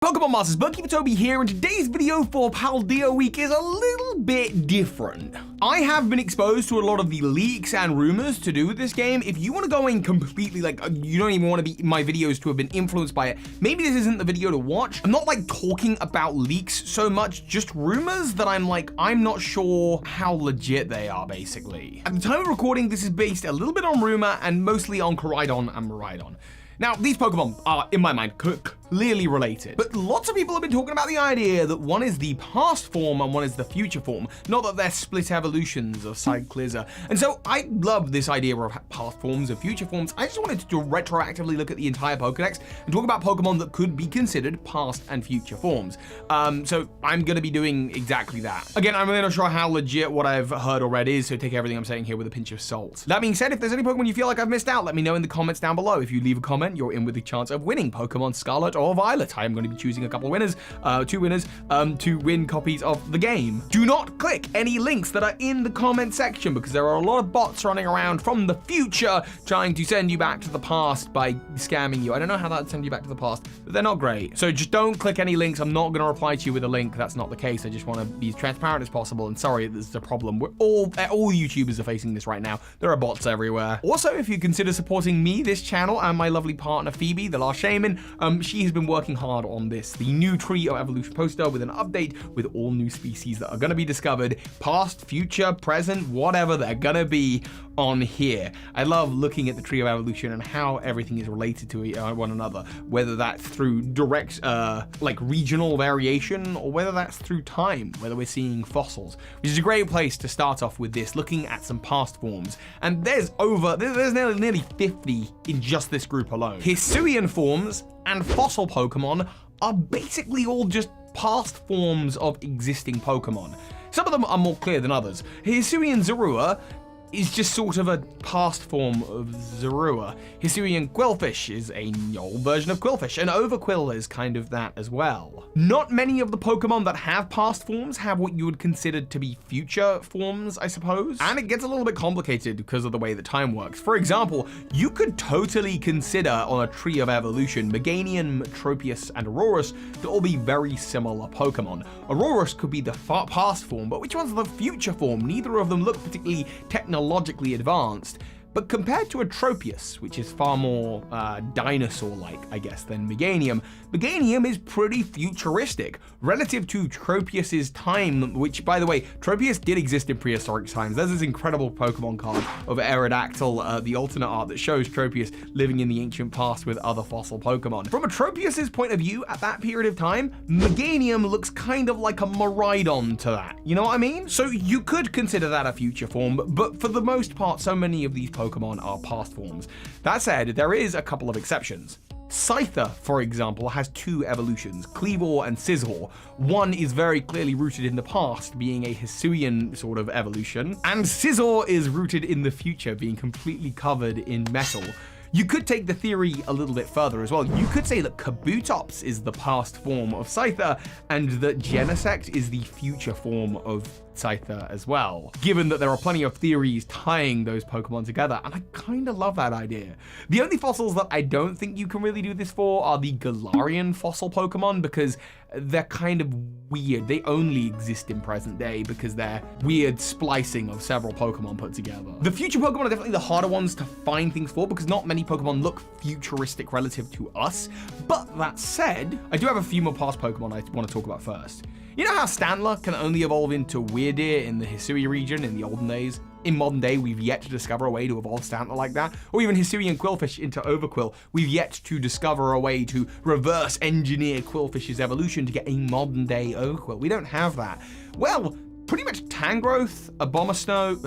Pokemon Masters, Bookkeeper Toby here, and today's video for Paldea Week is a little bit different. I have been exposed to a lot of the leaks and rumors to do with this game. If you want to go in completely, like, you don't even want to be my videos to have been influenced by it, maybe this isn't the video to watch. I'm not like talking about leaks so much, just rumors that I'm not sure how legit they are, basically. At the time of recording, this is based a little bit on rumor and mostly on Koraidon and Miraidon. Now, these Pokemon are, in my mind, clearly related, but lots of people have been talking about the idea that one is the past form and one is the future form, not that they're split evolutions of Cyclizza. And so I love this idea of past forms and future forms. I just wanted to retroactively look at the entire Pokedex and talk about Pokemon that could be considered past and future forms. So I'm gonna be doing exactly that. Again, I'm really not sure how legit what I've heard already is, so take everything I'm saying here with a pinch of salt. That being said, if there's any Pokemon you feel like I've missed out, let me know in the comments down below. If you leave a comment, you're in with a chance of winning Pokemon Scarlet or Violet. I am going to be choosing a couple of winners, two winners, to win copies of the game. Do not click any links that are in the comment section because there are a lot of bots running around from the future trying to send you back to the past by scamming you. I don't know how that would send you back to the past, but they're not great. So just don't click any links. I'm not going to reply to you with a link. That's not the case. I just want to be as transparent as possible. And sorry, this is a problem. We're all YouTubers are facing this right now. There are bots everywhere. Also, if you consider supporting me, this channel, and my lovely partner Phoebe, the Last Shaman, she has been working hard on this, the new Tree of Evolution poster with an update with all new species that are going to be discovered, past, future, present, whatever they're going to be on here. I love looking at the Tree of Evolution and how everything is related to one another, whether that's through direct like regional variation or whether that's through time, whether we're seeing fossils, which is a great place to start off with this, looking at some past forms. And there's nearly 50 in just this group alone. Hisuian forms and fossil Pokemon are basically all just past forms of existing Pokemon. Some of them are more clear than others. Hisuian Zorua is just sort of a past form of Zorua. Hisuian Quillfish is an old version of Quillfish, and Overquill is kind of that as well. Not many of the Pokemon that have past forms have what you would consider to be future forms, I suppose. And it gets a little bit complicated because of the way that time works. For example, you could totally consider on a Tree of Evolution, Meganium, Tropius, and Aurorus to all be very similar Pokemon. Aurorus could be the past form, but which one's the future form? Neither of them look particularly technologically advanced, but compared to a Tropius, which is far more dinosaur-like, I guess, than Meganium, Meganium is pretty futuristic relative to Tropius's time, which, by the way, Tropius did exist in prehistoric times. There's this incredible Pokemon card of Aerodactyl, the alternate art that shows Tropius living in the ancient past with other fossil Pokemon. From a Tropius's point of view, at that period of time, Meganium looks kind of like a Miraidon to that. You know what I mean? So you could consider that a future form, but for the most part, so many of these Pokemon are past forms. That said, there is a couple of exceptions. Scyther, for example, has two evolutions, Kleavor and Scizor. One is very clearly rooted in the past, being a Hisuian sort of evolution, and Scizor is rooted in the future, being completely covered in metal. You could take the theory a little bit further as well. You could say that Kabutops is the past form of Scyther, and that Genesect is the future form of Scyther as well, given that there are plenty of theories tying those Pokemon together, and I kind of love that idea. The only fossils that I don't think you can really do this for are the Galarian fossil Pokemon, because they're kind of weird. They only exist in present day because they're weird splicing of several Pokemon put together. The future Pokemon are definitely the harder ones to find things for because not many Pokemon look futuristic relative to us. But that said, I do have a few more past Pokemon I want to talk about first. You know how Stantler can only evolve into Weirdeer in the Hisui region in the olden days? In modern day, we've yet to discover a way to evolve Stantler like that, or even Hisuian Quillfish into Overquill. We've yet to discover a way to reverse engineer Quillfish's evolution to get a modern day Overquill. We don't have that. Well, pretty much Tangrowth, Tangrowth,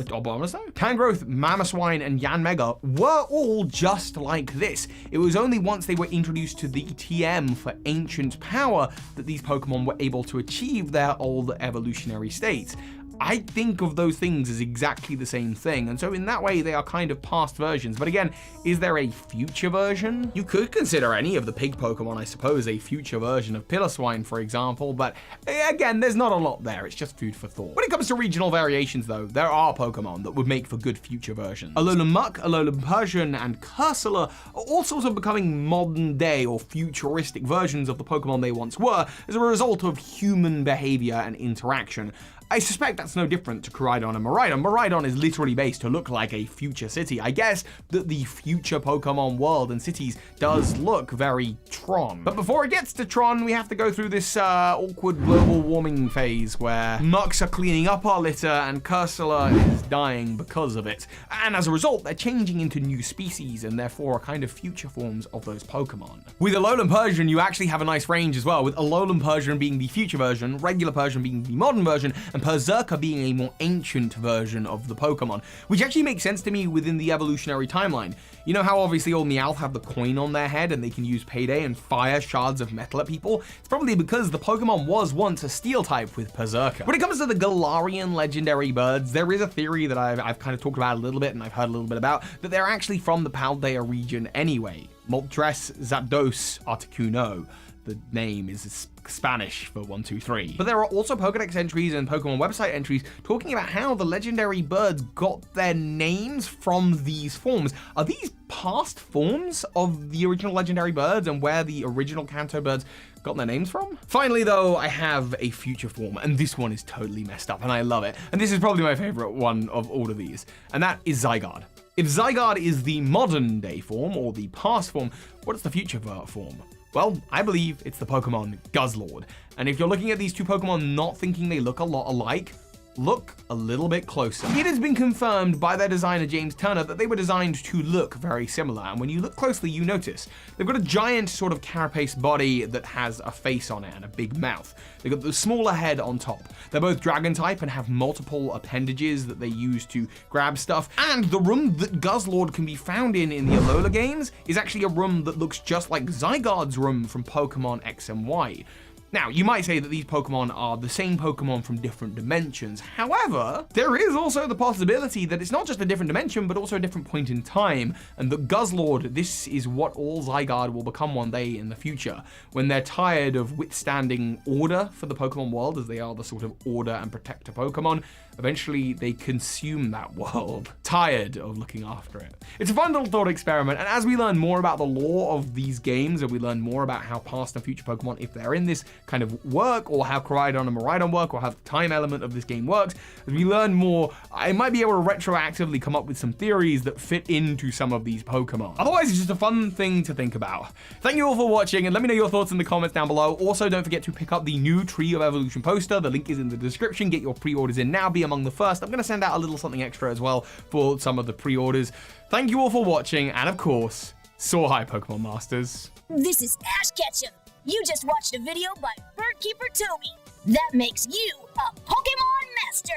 Mamoswine, and Yanmega were all just like this. It was only once they were introduced to the TM for Ancient Power that these Pokemon were able to achieve their old evolutionary states. I think of those things as exactly the same thing, and so in that way they are kind of past versions. But again, is there a future version? You could consider any of the pig Pokemon, I suppose, a future version of Piloswine, for example, but again, there's not a lot there. It's just food for thought. When it comes to regional variations, though, there are Pokemon that would make for good future versions. Alolan Muck, Alolan Persian, and Cursula are all sorts of becoming modern day or futuristic versions of the Pokemon they once were as a result of human behavior and interaction. I suspect that's no different to Koraidon and Miraidon. Miraidon is literally based to look like a future city. I guess that the future Pokemon world and cities does look very Tron. But before it gets to Tron, we have to go through this awkward global warming phase where Mucks are cleaning up our litter and Cursula is dying because of it. And as a result, they're changing into new species and therefore are kind of future forms of those Pokemon. With Alolan Persian, you actually have a nice range as well, with Alolan Persian being the future version, regular Persian being the modern version, and Berserker being a more ancient version of the Pokemon, which actually makes sense to me within the evolutionary timeline. You know how obviously all Meowth have the coin on their head and they can use Payday and fire shards of metal at people? It's probably because the Pokemon was once a steel type with Berserker. When it comes to the Galarian legendary birds, there is a theory that I've kind of talked about a little bit and I've heard a little bit about, that they're actually from the Paldea region anyway. Moltres Zapdos Articuno. The name is Spanish for 1, 2, 3. But there are also Pokedex entries and Pokemon website entries talking about how the legendary birds got their names from these forms. Are these past forms of the original legendary birds and where the original Kanto birds got their names from? Finally, though, I have a future form, and this one is totally messed up, and I love it. And this is probably my favorite one of all of these, and that is Zygarde. If Zygarde is the modern day form, or the past form, what is the future form? Well, I believe it's the Pokemon Guzzlord. And if you're looking at these two Pokemon not thinking they look a lot alike, look a little bit closer. It has been confirmed by their designer James Turner that they were designed to look very similar, and when you look closely you notice they've got a giant sort of carapace body that has a face on it and a big mouth. They've got the smaller head on top. They're both dragon type and have multiple appendages that they use to grab stuff, and the room that Guzzlord can be found in the Alola games is actually a room that looks just like Zygarde's room from Pokemon X and Y. Now, you might say that these Pokemon are the same Pokemon from different dimensions. However, there is also the possibility that it's not just a different dimension, but also a different point in time, and that Guzzlord, this is what all Zygarde will become one day in the future, when they're tired of withstanding order for the Pokemon world, as they are the sort of order and protector Pokemon. Eventually, they consume that world, tired of looking after it. It's a fun little thought experiment, and as we learn more about the lore of these games, and we learn more about how past and future Pokemon, if they're in this kind of work, or how Koraidon and Miraidon work, or how the time element of this game works, as we learn more, I might be able to retroactively come up with some theories that fit into some of these Pokemon. Otherwise, it's just a fun thing to think about. Thank you all for watching, and let me know your thoughts in the comments down below. Also, don't forget to pick up the new Tree of Evolution poster. The link is in the description. Get your pre-orders in now. Be among the first. I'm going to send out a little something extra as well for some of the pre-orders. Thank you all for watching, and of course, soar high, Pokemon Masters. This is Ash Ketchum. You just watched a video by Birdkeeper Toby. That makes you a Pokemon Master.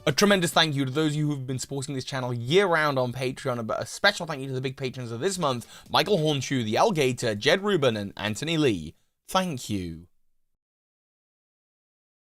A tremendous thank you to those of you who've been supporting this channel year-round on Patreon, but a special thank you to the big patrons of this month, Michael Hornschuch, the Alligator, Jedruben, and Anthony Lee. Thank you.